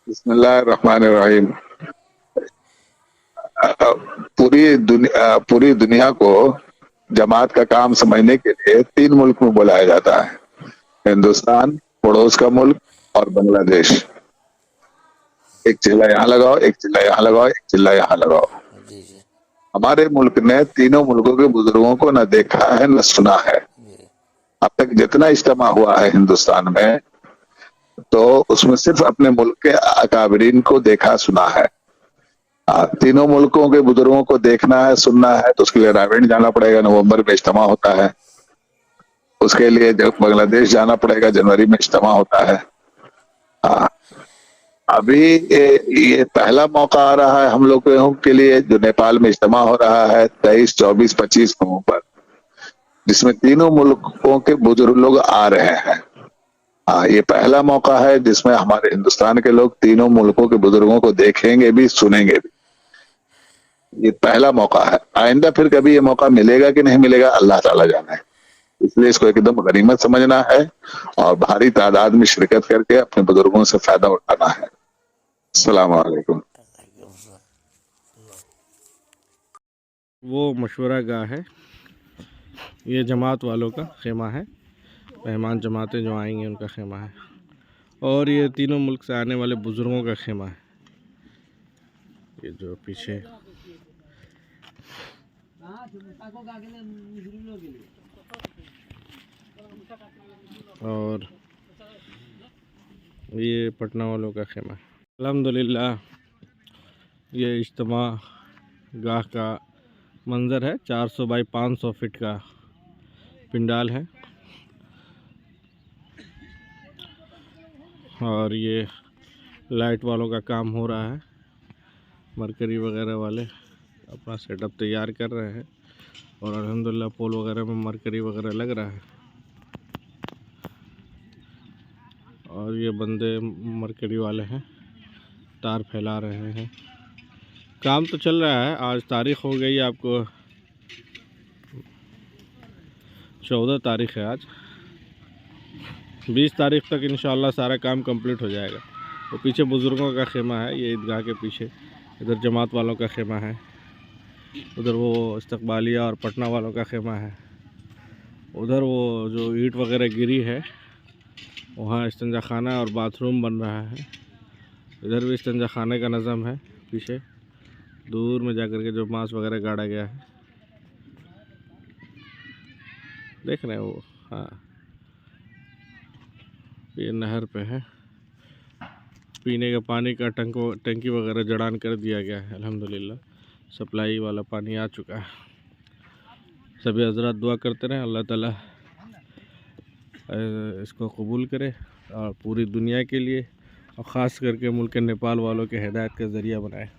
बिस्मिल्लाहिर्रहमानिर्रहीम। पूरी दुनिया को जमात का काम समझने के लिए तीन मुल्क में बुलाया जाता है। हिंदुस्तान, पड़ोस का मुल्क और बांग्लादेश। एक चिल्ला यहाँ लगाओ, एक चिल्ला यहाँ लगाओ, एक चिल्ला यहाँ लगाओ। जी जी। हमारे मुल्क ने तीनों मुल्कों के बुजुर्गों को न देखा है न सुना है। जी अब तक जितना इज्तिमा हुआ है हिंदुस्तान में, तो उसमें सिर्फ अपने मुल्क के अकाबरीन को देखा सुना है। तीनों मुल्कों के बुजुर्गों को देखना है सुनना है तो उसके लिए रावेंड जाना पड़ेगा, नवंबर में इज्तिमा होता है। उसके लिए बांग्लादेश जाना पड़ेगा, जनवरी में इज्तिमा होता है। हाँ, अभी ये पहला मौका आ रहा है हम लोगों के लिए जो नेपाल में इज्तिमा हो रहा है 23, 24, 25 नवंबर, जिसमें तीनों मुल्कों के बुजुर्ग लोग आ रहे हैं। हाँ, ये पहला मौका है जिसमें हमारे हिंदुस्तान के लोग तीनों मुल्कों के बुजुर्गों को देखेंगे भी सुनेंगे भी। ये पहला मौका है। आइंदा फिर कभी ये मौका मिलेगा कि नहीं मिलेगा, अल्लाह ताला जाने। इसलिए इसको एकदम गनीमत समझना है और भारी तादाद में शिरकत करके अपने बुजुर्गों से फायदा उठाना है। अस्सलाम वालेकुम। वो मशवरा गाह है, ये जमात वालों का खेमा है। मेहमान जमातें जो आएंगे उनका खेमा है। और ये तीनों मुल्क से आने वाले बुज़ुर्गों का खेमा है। ये जो पीछे और ये पटना वालों का खेमा है। अल्हम्दुलिल्लाह, ये इज्तिमा गाह का मंज़र है। 400 बाई 500 फीट का पिंडाल है और ये लाइट वालों का काम हो रहा है। मरकरी वगैरह वाले अपना सेटअप तैयार कर रहे हैं और अल्हम्दुलिल्लाह पोल वगैरह में मरकरी वगैरह लग रहा है। और ये बंदे मरकरी वाले हैं, तार फैला रहे हैं। काम तो चल रहा है। आज तारीख़ हो गई आपको 14 तारीख़ है। आज 20 तारीख़ तक इंशाअल्लाह सारा काम कंप्लीट हो जाएगा। तो पीछे बुज़ुर्गों का खेमा है, ये ईदगाह के पीछे। इधर जमात वालों का खेमा है, उधर वो इस्तकबालिया और पटना वालों का खेमा है। उधर वो जो ईंट वगैरह गिरी है वहाँ इस्तंजा खाना और बाथरूम बन रहा है। इधर भी इस्तंजा खाने का नज़म है। पीछे दूर में जाकर के जो बांस वगैरह गाड़ा गया है, देख रहे हैं वो। हाँ, ये नहर पे है। पीने का पानी का टंकी वगैरह जड़ान कर दिया गया है। अल्हम्दुलिल्लाह सप्लाई वाला पानी आ चुका है। सभी हज़रात दुआ करते रहें, अल्लाह ताला इसको कबूल करे और पूरी दुनिया के लिए और ख़ास करके मुल्क नेपाल वालों के हिदायत का ज़रिया बनाए।